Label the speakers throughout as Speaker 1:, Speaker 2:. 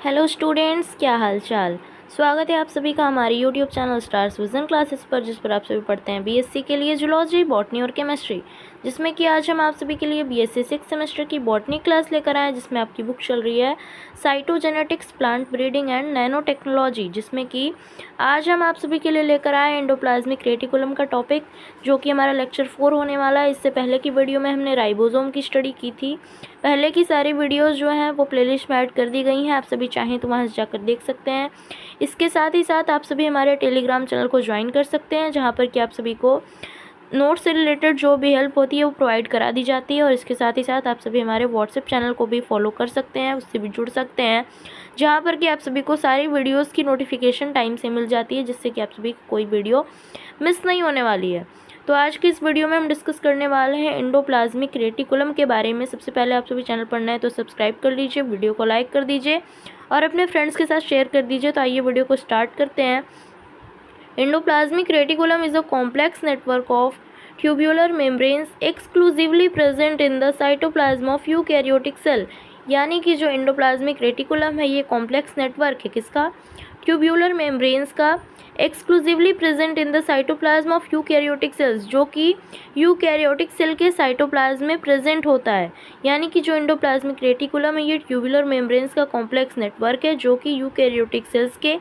Speaker 1: Hello students, क्या हाल चाल। स्वागत है आप सभी का हमारे YouTube channel stars vision classes पर, जिस पर आप सभी पढ़ते हैं बीएससी के लिए जूलॉजी, बॉटनी और केमिस्ट्री, जिसमें कि आज हम आप सभी के लिए बीएससी 6th सेमेस्टर की बॉटनी क्लास लेकर आए, जिसमें आपकी बुक चल रही है cytogenetics, plant breeding and nano technology, जिसमें कि आज हम आप सभी के लिए लेकर आए एंडोप्लाज्मिक रेटिकुलम का टॉपिक, जो कि हमारा लेक्चर 4 होने वाला है। इससे पहले की वीडियो में हमने राइबोसोम की स्टडी की थी। पहले की सारी वीडियोस जो हैं वो प्लेलिस्ट में ऐड कर दी गई हैं, आप सभी चाहें तो वहाँ से जाकर देख सकते हैं। इसके साथ ही साथ आप सभी हमारे टेलीग्राम चैनल को ज्वाइन कर सकते हैं, जहाँ पर कि आप सभी को नोट्स से रिलेटेड जो भी हेल्प होती है वो प्रोवाइड करा दी जाती है। और इसके साथ ही साथ आप सभी हमारे व्हाट्सएप चैनल को भी फॉलो कर सकते हैं, उससे भी जुड़ सकते हैं, जहाँ पर कि आप सभी को सारी वीडियोस की नोटिफिकेशन टाइम से मिल जाती है, जिससे कि आप सभी को कोई वीडियो मिस नहीं होने वाली है। तो आज की इस वीडियो में हम डिस्कस करने वाले हैं एंडोप्लाज्मिक रेटिकुलम के बारे में। सबसे पहले आप सभी चैनल पर नए हैं तो सब्सक्राइब कर लीजिए, वीडियो को लाइक कर दीजिए और अपने फ्रेंड्स के साथ शेयर कर दीजिए। तो आइए वीडियो को स्टार्ट करते हैं। Endoplasmic reticulum is a complex network of tubular membranes exclusively present in the cytoplasm of eukaryotic cell. यानी कि जो एंडोप्लाज्मिक रेटिकुलम है ये कॉम्प्लेक्स नेटवर्क है किसका? ट्यूब्यूलर मेम्ब्रेन्स का, exclusively present in the cytoplasm of eukaryotic cells, जो कि यूकैरियोटिक सेल के साइटोप्लाज्म में प्रेजेंट होता है। यानी कि जो एंडोप्लाज्मिक रेटिकुलम है ये ट्यूब्यूलर मेम्ब्रेन्स का कॉम्प्लेक्स नेटवर्क है, जो कि यूकैरियोटिक सेल्स के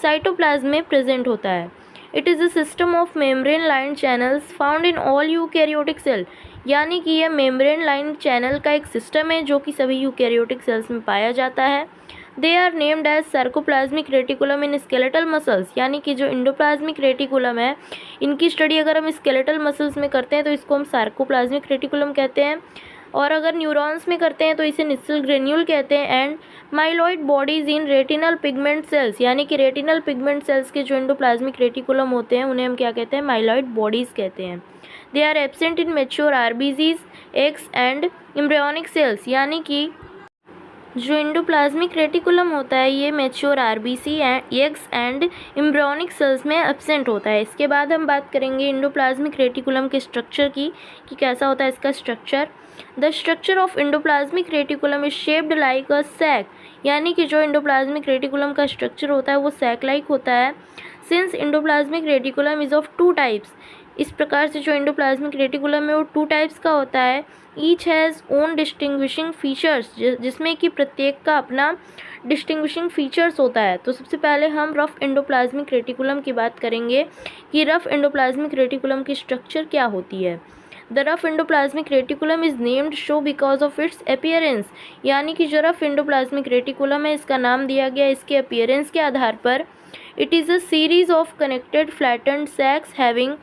Speaker 1: साइटोप्लाज्म में प्रेजेंट होता है। It is a system of membrane line channels found in all eukaryotic cell. यानी कि यह मेम्ब्रेन लाइन चैनल का एक सिस्टम है जो कि सभी यूकैरियोटिक सेल्स में पाया जाता है। They are named as sarcoplasmic reticulum in skeletal muscles. यानी कि जो एंडोप्लाज्मिक रेटिकुलम है इनकी स्टडी अगर हम स्केलेटल मसल्स में करते हैं तो इसको हम सार्कोप्लाज्मिक रेटिकुलम कहते हैं, और अगर न्यूरॉन्स में करते हैं तो इसे निस्सल ग्रेन्यूल कहते हैं। And myeloid bodies in retinal pigment cells. यानी कि रेटिनल पिगमेंट सेल्स के जो एंडोप्लाज्मिक रेटिकुलम होते हैं उन्हें हम क्या कहते हैं? माइलॉइड बॉडीज कहते हैं। They are absent in mature RBCs, eggs and embryonic cells. यानी कि जो एंडोप्लाज्मिक रेटिकुलम होता है ये mature RBC eggs and embryonic cells में एब्सेंट होता है। इसके बाद हम बात करेंगे एंडोप्लाज्मिक रेटिकुलम के स्ट्रक्चर की कि कैसा होता है इसका structure. The structure of endoplasmic reticulum is shaped like a sac. यानी कि जो एंडोप्लाज्मिक रेटिकुलम का स्ट्रक्चर होता है वो सैक लाइक होता है। Since endoplasmic reticulum is of 2 types. इस प्रकार से जो एंडोप्लाज्मिक रेटिकुलम है वो 2 टाइप्स का होता है। Each has own distinguishing features, जिसमें कि प्रत्येक का अपना डिस्टिंग्विशिंग फीचर्स होता है। तो सबसे पहले हम रफ एंडोप्लाज्मिक रेटिकुलम की बात करेंगे कि रफ एंडोप्लाज्मिक रेटिकुलम की स्ट्रक्चर क्या होती है। The rough endoplasmic reticulum is named show because of its appearance. यानी कि जो रफ एंडोप्लाज्मिक रेटिकुलम है इसका नाम दिया गया इसके अपीयरेंस के आधार पर। It is a series of connected flattened sacs having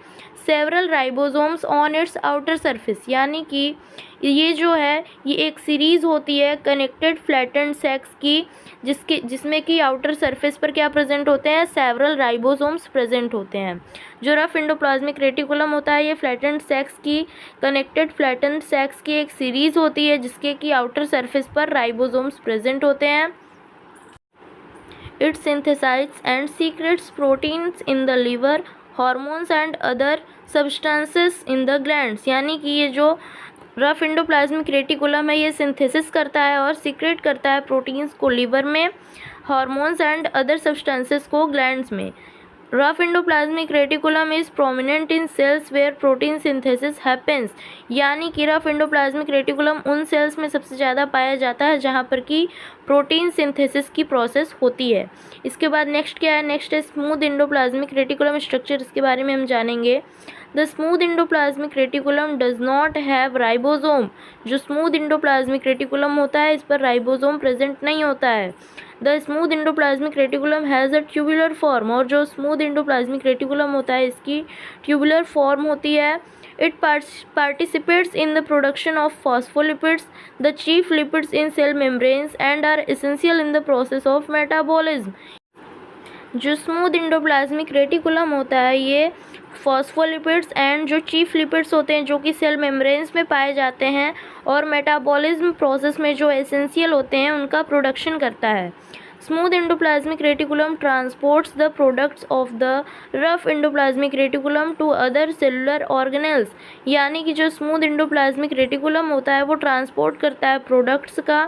Speaker 1: several ribosomes on its outer surface. यानी कि ये जो है ये एक सीरीज़ होती है कनेक्टेड फ्लैटेंड सैक्स की, जिसमें कि आउटर सरफेस पर क्या प्रेजेंट होते हैं? सेवरल राइबोसोम्स प्रेजेंट होते हैं। जो रफ एंडोप्लाज्मिक रेटिकुलम होता है ये फ्लैटेंड सैक्स की, कनेक्टेड फ्लैटेंड सैक्स की एक सीरीज़ होती है जिसके कि आउटर सरफेस पर राइबोसोम्स प्रेजेंट होते हैं। It synthesize and secretes proteins in the liver, hormones and other substances in the glands. यानी कि ये जो रफ एंडोप्लाज्मिक रेटिकुलम है ये सिंथेसिस करता है और सीक्रेट करता है प्रोटीन्स को लिवर में, हार्मोन्स एंड अदर सब्सटेंसेस को ग्लैंड्स में। Rough endoplasmic reticulum is prominent in cells where protein synthesis happens. यानी कि रफ एंडोप्लाज्मिक रेटिकुलम उन सेल्स में सबसे ज़्यादा पाया जाता है जहाँ पर कि प्रोटीन सिंथेसिस की प्रोसेस होती है। इसके बाद नेक्स्ट क्या है? नेक्स्ट है स्मूथ एंडोप्लाज्मिक रेटिकुलम स्ट्रक्चर। इसके बारे में हम जानेंगे। The smooth endoplasmic reticulum does not have ribosome. जो स्मूथ एंडोप्लाज्मिक रेटिकुलम होता है इस पर राइबोसोम प्रेजेंट नहीं होता है। The smooth endoplasmic reticulum has a tubular form. और जो स्मूथ एंडोप्लाज्मिक रेटिकुलम होता है इसकी ट्यूबुलर फॉर्म होती है। It participates in the production of phospholipids, the chief lipids in cell membranes, and are essential in the process of metabolism। जो smooth endoplasmic reticulum होता है ये फॉस्फोलिपिड्स एंड जो चीफ लिपिड्स होते हैं जो कि सेल मेम्ब्रेन्स में पाए जाते हैं और मेटाबॉलिज्म प्रोसेस में जो एसेंशियल होते हैं उनका प्रोडक्शन करता है। Smooth endoplasmic reticulum transports the products of the rough endoplasmic reticulum to other cellular organelles, यानी कि जो स्मूथ एंडोप्लाज्मिक रेटिकुलम होता है वो ट्रांसपोर्ट करता है प्रोडक्ट्स का,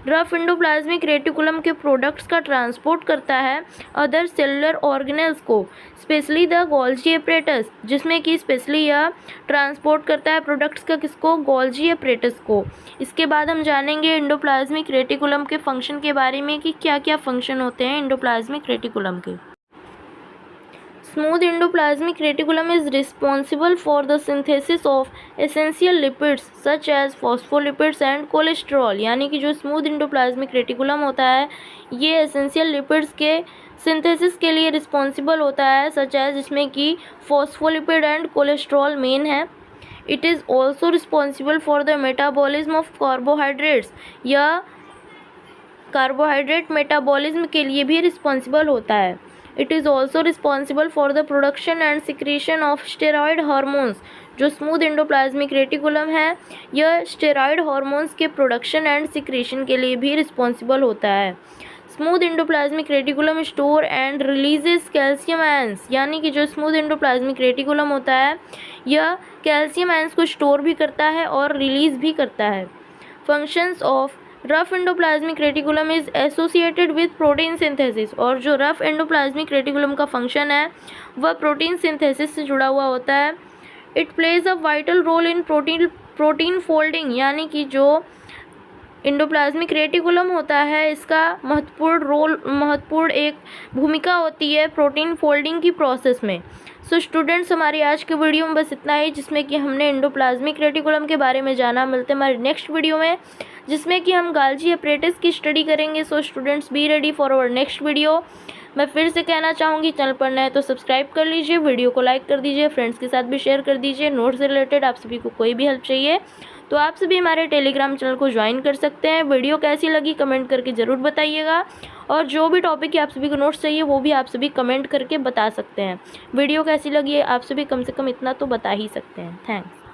Speaker 1: रफ एंडोप्लाज्मिक रेटिकुलम के प्रोडक्ट्स का ट्रांसपोर्ट करता है अदर सेलुलर ऑर्गेनेल्स को, स्पेशली द गोल्जी एपरेटस, जिसमें कि स्पेशली यह ट्रांसपोर्ट करता है प्रोडक्ट्स का किसको, गोल्जी एपरेटस को। इसके बाद हम जानेंगे एंडोप्लाज्मिक रेटिकुलम के फंक्शन के बारे में कि क्या क्या फंक्शन होते हैं एंडोप्लाज्मिक रेटिकुलम के। Smooth endoplasmic reticulum is responsible for the synthesis of essential lipids such as phospholipids and cholesterol, यानी कि जो स्मूथ एंडोप्लाज्मिक रेटिकुलम होता है ये एसेंशियल लिपिड्स के सिंथेसिस के लिए रिस्पॉन्सिबल होता है, सच एज जिसमें कि फॉस्फोलिपिड एंड कोलेस्ट्रॉल मेन है। It is also responsible for the metabolism of carbohydrates, या कार्बोहाइड्रेट मेटाबॉलिज्म के लिए भी रिस्पॉन्सिबल होता है। It is also responsible for the production and secretion of steroid hormones, जो स्मूथ एंडोप्लाज्मिक रेटिकुलम है यह स्टेरॉयड हार्मोन्स के प्रोडक्शन एंड सिक्रीशन के लिए भी रिस्पॉन्सिबल होता है। Smooth endoplasmic reticulum store and releases calcium ions, यानी कि जो स्मूथ एंडोप्लाज्मिक रेटिकुलम होता है यह कैल्शियम आयंस को स्टोर भी करता है और रिलीज़ भी करता है। Functions of rough endoplasmic reticulum is associated with protein synthesis, और जो रफ एंडोप्लाज्मिक रेटिकुलम का फंक्शन है वह प्रोटीन सिंथेसिस से जुड़ा हुआ होता है। It plays a vital role in protein folding, यानी कि जो एंडोप्लाज्मिक रेटिकुलम होता है इसका महत्वपूर्ण एक भूमिका होती है प्रोटीन फोल्डिंग की प्रोसेस में। सो स्टूडेंट्स, हमारी आज के वीडियो में बस इतना ही, जिसमें कि हमने एंडोप्लाज्मिक रेटिकुलम के बारे में जाना। मिलते हैं हमारे नेक्स्ट वीडियो में जिसमें कि हम गोल्जी एपरेटस की स्टडी करेंगे। So students, be ready for our next video. मैं फिर से कहना चाहूँगी, चैनल पर नए तो सब्सक्राइब कर लीजिए, वीडियो को लाइक कर दीजिए, फ्रेंड्स के साथ भी शेयर कर दीजिए। नोट्स से रिलेटेड आप सभी को कोई भी हेल्प चाहिए तो आप सभी हमारे टेलीग्राम चैनल को ज्वाइन कर सकते हैं। वीडियो कैसी लगी कमेंट करके ज़रूर बताइएगा, और जो भी टॉपिक के आप सभी को नोट्स चाहिए वो भी आप सभी कमेंट करके बता सकते हैं। वीडियो कैसी लगी आप सभी कम से कम इतना तो बता ही सकते हैं। थैंक्स।